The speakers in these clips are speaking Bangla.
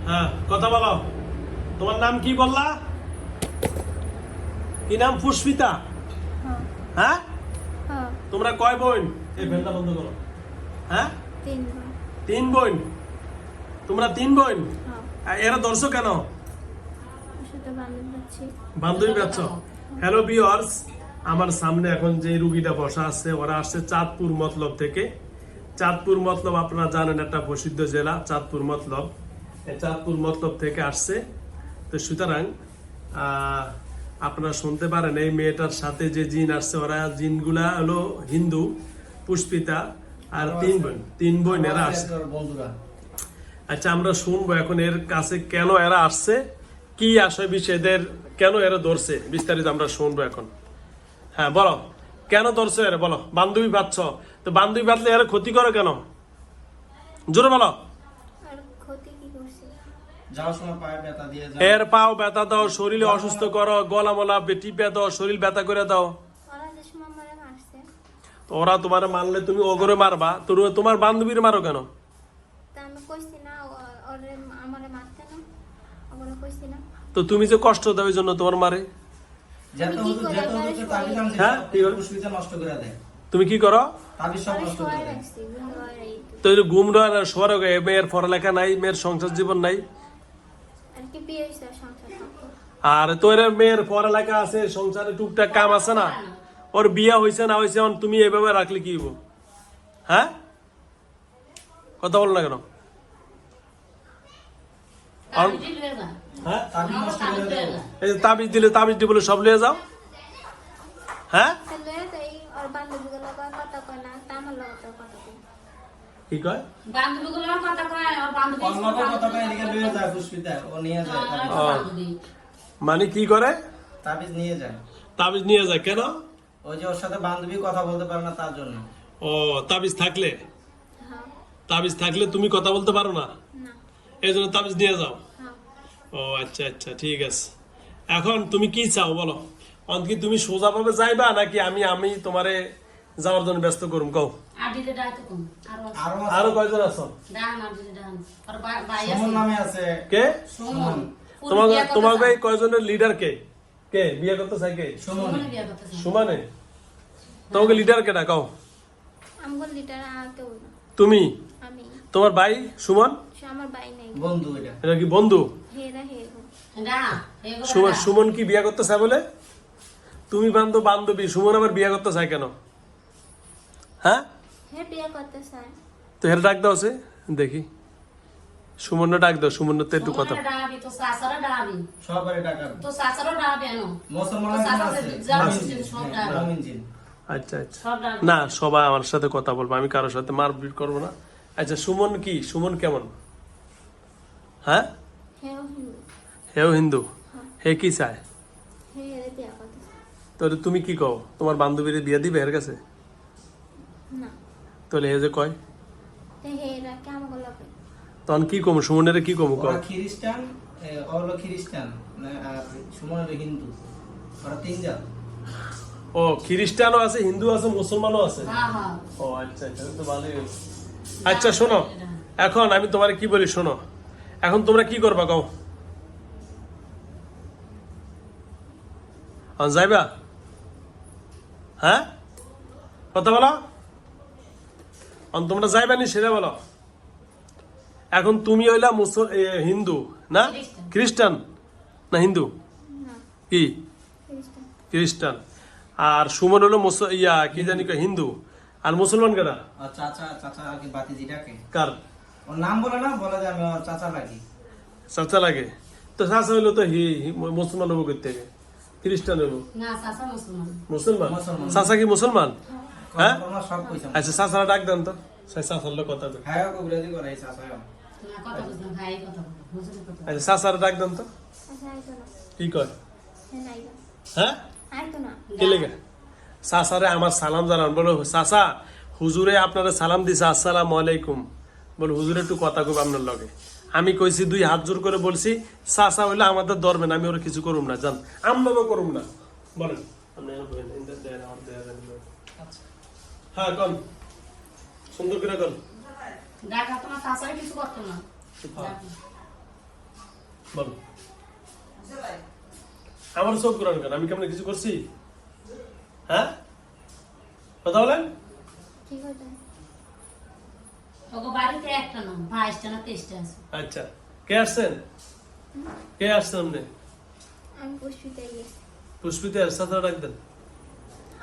হ্যাঁ, কথা বলো। তোমার নাম কি বললা? কি নাম? পুষ্পিতা। হ্যাঁ হ্যাঁ, হ্যাঁ তোমরা কয় বোন? এই ফ্যানটা বন্ধ করো। হ্যাঁ, 3 বার 3 বোন। তোমরা 3 বোন। হ্যাঁ এরা ধরছো কেন? ওর সাথে বান্ধবী পাচ্ছি। বান্ধবী পাচ্ছ? হ্যালো ভিউয়ার্স, আমার সামনে এখন যে রুগীটা বসা আছে ওরা আসছে চাঁদপুর মতলব থেকে। চাঁদপুর মতলব আপনারা জানেন একটা প্রসিদ্ধ জেলা চাঁদপুর মতলব। এই চাঁদপুর মতলব থেকে আসছে। তো সুতরাং আপনারা শুনতে পারেন এই মেয়েটার সাথে যে জিন আসছে ওরা জিনগুলা হলো হিন্দু, পুষ্পিতা আর 3 বোন এরা আসছে। বন্ধুরা, আচ্ছা, আমরা শুনবো এখন এর কাছে কেন এরা আসছে, কি আশয় বিষয়দের, কেন এরা ধরছে, বিস্তারিত আমরা শুনবো এখন। হ্যাঁ বলো, কেন ধরছো এরা বলো? বান্ধবী পাচ্ছ, তো বান্ধবী পাতলে এরা ক্ষতি করে কেন? জোরে বলো। আর ক্ষতি কি করছে? যাওয়ার সময় পায়ে ব্যথা দিয়ে যায়। এর পাও ব্যথা দাও, শরীরে অসুস্থ করো, গলা মলা টিপে দাও, শরীর ব্যথা করে দাও। ওরা যে সময় আমারে মারছে তো ওরা তোমার মারলে তুমি ওগরে মারবা, তো তোমার বান্ধবীর মারো কেন? তা আমি কইছি না ওরে আমারে মারতে না, ওরে কইছি না। তো তুমি যে কষ্ট দাও এই জন্য তোমার মারে। যেহেতু আমি কি করি? যেহেতু একবারে তাবিজ আনছে, হ্যাঁ, কি করে? পুষ্পিতা নষ্ট করে দেয়। তুমি কি করো? তাবিজ সব ওরে নষ্ট করে শোয়াই দেয়। রাখছি, ঘুমাই রাখছি। তো এই ঘুম রয় শোয়ার মেয়ের পড়ালেখা নাই, মেয়ের সংসার জীবন নাই। আর কি বিয়ে হইছে আর সংসার থাকতো। আর তোর মেয়ের পড়ালেখা আছে, সংসারে টুকটাক কাম আছে না? ওর বিয়া হয়েছে না হয়েছে, তুমি এভাবে রাখলে কি হবো? হ্যাঁ, কথা বল না কেন? হ্যাঁ, তাবিজ নষ্ট করে দেয়। এই যে তাবিজ দিলে তাবিজ দিয়ে বলে সব লিয়ে যাও। হ্যাঁ, তাহলে তাই ওর বান্ধবীগুলো কয় কথা কয় না, তা আমার লগে তো কথা কয়। কি কয়? বান্ধবীগুলোর কথা কয়, আর বান্ধবী অন্যদের কথা কয়ে এদিকে লয়ে যায় পুষ্পিতা, ও নিয়ে যায় তাবিজ। মানে কি করে? তাবিজ নিয়ে যায়। তাবিজ নিয়ে যায় কেন? ওই যে ওর সাথে বান্ধবী কথা বলতে পারে না তার জন্য। ও, তাবিজ থাকলে, হ্যাঁ তাবিজ থাকলে তুমি কথা বলতে পারো না, না এই জন্য তাবিজ নিয়ে যাও। হ্যাঁ ও আচ্ছা আচ্ছা, ঠিক আছে। এখন তুমি কি চাও বলো? কি তুমি সোজা ভাবে যাইবা নাকি আমি আমি তোমারে যাওয়ার জন্য ব্যস্ত করুম? কও। আর দিলে ডাইতে কম আরো আরো আরো কয়জন আছো? ডান আর দিলে ডান আর ভাই সুমন আছে নামে আছে। কে? সুমন তোমার তোমার ভাই কয়জনের লিডার কে? কে বিয়ে করতে চাই? কে? সুমন। সুমন বিয়ে করতেছে সুমানে? তোমাকে লিডার কেটা কও? আমগো লিটার আর কেউ না, তুমি? আমি। তোমার ভাই সুমন? সে আমার ভাই নাই, বন্ধু এটা। এটা কি বন্ধু? হেরা হেরো। ডা এগো সুমন সুমন কি বিয়ে করতে চায় বলে? তুমি বান্ধবী, সুমন আবার বিয়ে করতে চায় কেন? হ্যাঁ, হে বিয়ে করতে চায়। তো হের ডাক দাও সে দেখি। সুমন ডাক দাও, সুমন তো একটু কথা। ডাবি তো সাসারা ডাবি সবারই টাকা। তো সাসারা ডাবি আনো মুসলমানের তো জিন সাসারা আছে। যাবে মুমিন জিন, সব হ্যাঁ, ডাবি মুমিন জিন। আচ্ছা আচ্ছা, সব ডাবি না সবাই আমার সাথে কথা বলবো, আমি কারোর সাথে মারপিট করবো না। আচ্ছা, সুমন কি? সুমন কেমন? হ্যাঁ, হেও হিন্দু, হেও হিন্দু। হে কি চায়? হে হেরে বিয়ে করতে চায়। তাহলে তুমি কি কও? তোমার বান্ধবীর বিয়ে দিবে এর কাছে? না, তাহলে হে যে কয়, তে হেরা কে আমগো লগে। তখন কি কমু? সুমনের কি কমু কও? ওরা খ্রিস্টান, ওরা হলো খ্রিস্টান, আর সুমন হলো হিন্দু। ওরা 3 জাত। ও, খ্রিস্টানও আছে, হিন্দু আছে, মুসলমানও আছে। হ্যাঁ হ্যাঁ ও আচ্ছা আচ্ছা, তো ভালোই হয়েছে। আচ্ছা শোনো, এখন আমি তোমার কি বলি শোনো, এখন তোমরা কি করবা কও? যাইবা? হ্যাঁ, কথা বলো। তোমরা যাইবা নি সেটা বলো। এখন তুমি হইলা হিন্দু না খ্রিস্টান? না হিন্দু না, কি? খ্রিস্টান। খ্রিস্টান। আর সুমন হলো কি জানি কয় হিন্দু। আর মুসলমান কেনা? আর চাচা আর কি বাতিজি ডাকে। কার? ওর নাম বলে না, বলে যে আমি ওর চাচা লাগি। চাচা লাগে? তো চাচা হইলো তো মুসলমান হবো করতে থেকে, খ্রিস্টান হবো? না সাসা মুসলমান মুসলমান। মুসলমান। চাচা কি মুসলমান? হ্যাঁ, ওরা সব কইছে। আচ্ছা চাচারা ডাক দেন তো, চাচার লোক কথা বলে। হ্যাঁ, কবিরাজি করে এই চাচা। না কথা বুঝলাম ভাই কথা বলো বুঝলি কথা আচ্ছা চাচারা ডাক দেন তো, আচ্ছা আইতো না, কি কয়? হে নাইবা, হ্যাঁ, আইতো না। কি লেগে? চাচারে আমার সালাম জানান, বলো চাচা হুজুরে আপনারা সালাম দিছে, আসসালামু আলাইকুম। বল হুজুরে একটু কথা কব আপনার লগে। আমি কইছি 2 হাত জোর করে বলছি, চাচা হইলে আমাদের ধরবেন, আমি ওরা কিছু করুম না, জান আমরাও করুম না। বলেন হ্যাঁ, কন সুন্দর করে কন। ডাকা তোমার সাসারে কিছু করতো না বলো। আমার চোখ ঘুরান কেন? আমি কেমন কিছু করছি? হ্যাঁ, কথা বলেন। কি করতেন? ওগো বাড়িতে একটা না 22টা না 23টা আছে। আচ্ছা, কে আসছেন? কে আসছেন আপনি? আমি পুষ্পিতে গেছি। পুষ্পিতে সাথে ডাকতেন।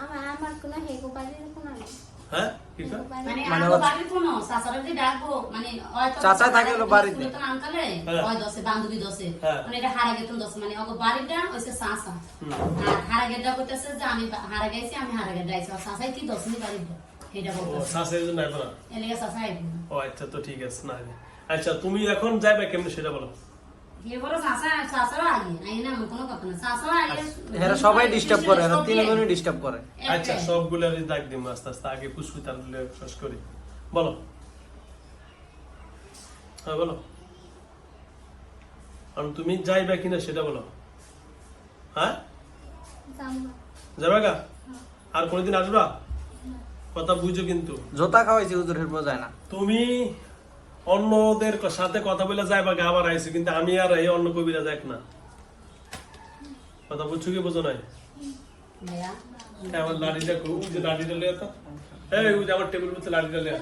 আমার কোনো হেগো বাড়ির কোনো নেই। হ্যাঁ, কি কয়? হেগো বাড়ি মানে মানে আগো ওর- বাড়ির কোনো সাসারা যে ডাকবো মানে হয়তো চাচা থাকে হলো বাড়িতে। তো আঙ্কালে হ্যাঁ। ওই দশে বান্ধবী দশে হ্যাঁ। মানে এটা হারা গেতন দশে মানে ওগো বাড়িটা হইছে সাসা হুম। আর হারা গেটা কইতাছে যে আমি হারা গেছি আমি হারা গেটা আইছি আর সাসাই কি দশনি বাড়িটা এটা ও বলতাছে শাসের জন্য আইবো না। এলিগা সাসা আইবো ও আচ্ছা, তো ঠিক আছে না। আচ্ছা, তুমি এখন যাইবে কেমনে সেটা বলো। কে বড় সাসারা আগে আই না কোনো কথা না সাসারা আগে এরা সবাই ডিস্টার্ব করে, এরা তিনজনই ডিস্টার্ব করে। আচ্ছা, সবগুলারই ডাক দিম আস্তে আস্তে। আগে পুষ্পিতার শেষ করি। বলো। হ্যাঁ বলো। আর তুমি যাইবে কিনা সেটা বলো। হ্যাঁ, জামা। যাবে গা? আর কোনদিন আসবা? কথা বুঝো কিন্তু। জোতা খাওয়াইছি হুজুরের পর যায় না। তুমি অন্যদের সাথে কথা বলে যাইবা গা, আবার আইসি, কিন্তু আমি আর এই অন্য কবিরা যাক না। কথা বুঝছো কি বুঝো নাই? ভাইয়া আমার লাঠিটা ওই যে লাঠিটা লিয়ে তো, এই ওই যে আমার টেবিল মধ্যে লাঠিটা লিয়ে।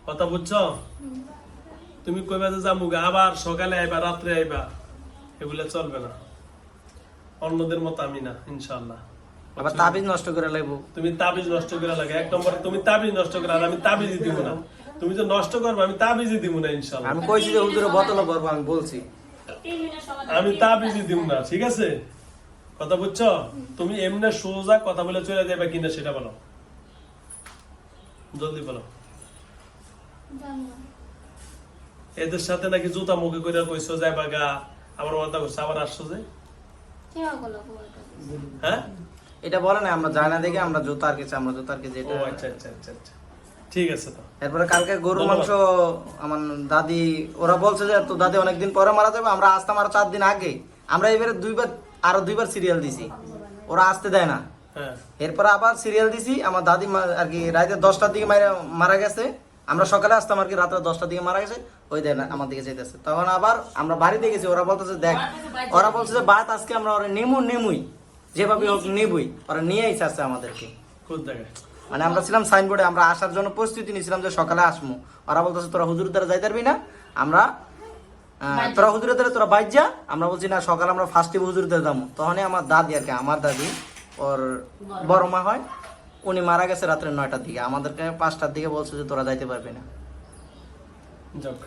কথা বুঝছো? তুমি কইবা যে যামু গা, আবার সকালে আইবা রাত্রে আইবা, এগুলা চলবে না। অন্যদের মতো আমি না, ইনশাআল্লাহ। আবার তাবিজ নষ্ট করে লাগবো। তুমি তাবিজ নষ্ট করে লাগে, এক নম্বরে তুমি তাবিজ নষ্ট করে, আর আমি তাবিজই দিব না। তুমি যে নষ্ট করবে আমি তাবিজই দিব না, ইনশাআল্লাহ। আমি কইছি যে হুজুরের বোতলে ভরবো, আমি বলছি। 3 মিনিট সময় আমি তাবিজই দিব না, ঠিক আছে? কথা বুঝছো? তুমি এমনি সোজা কথা বলে চলে যাবে কিনা সেটা বলো, জলদি বলো। জামা। এদের সাথে নাকি জুতা মুখে করে কইছো যাইবা গা, আবার কথা কইছো, আবার আসছো যে। কে ওগুলো বলতে? হ্যাঁ, এটা বলে না, আমরা জানা দেখে আমরা জুতার কেছে, আমরা জুতার কেছে ও এটা। আচ্ছা আচ্ছা আচ্ছা আচ্ছা, ঠিক আছে। তো এরপরে কালকে গরুর ধন্যবাদ। মাংস আমার দাদি ওরা বলছে যে তো দাদি অনেকদিন পরে মারা যাবে, আমরা আসতাম আরো 4 দিন আগে। আমরা এবারে আরো দুইবার সিরিয়াল দিছি, ওরা আসতে দেয় না। হ্যাঁ, এরপরে আবার সিরিয়াল দিছি, আমার দাদি আর কি রাতে 10টার দিকে মারা গেছে। আমরা সকালে আসতাম আর কি, রাত্রে 10টার দিকে মারা গেছে। ওই দেন আমার দিকে যেতেছে, তখন আবার আমরা বাড়িতে গেছি। ওরা বলতেছে দেখ, ওরা বলছে যে বাত আজকে আমরা ওরা নেমুই যেভাবে হোক নেবই। ওরা নিয়েই ছাড়ছে আমাদেরকে। কোন জায়গায়? মানে আমরা ছিলাম সাইনবোর্ডে, আমরা আসার জন্য প্রস্তুতি নিয়েছিলাম যে সকালে আসবো। ওরা বলতেছে তোরা হুজুরের দ্বারা যাইতে পারবি না, আমরা তোরা হুজুরের দ্বারা তোরা বাইর যা। আমরা বলছি না, সকালে আমরা ফার্স্টে হুজুরের দ্বারা যাবো। তখনই আমার দাদি আর কি, আমার দাদি ওর বড় মা হয়, উনি মারা গেছে রাত্রে 9টার দিকে। আমাদেরকে 5টার দিকে বলছে যে তোরা যাইতে পারবি না। যাক,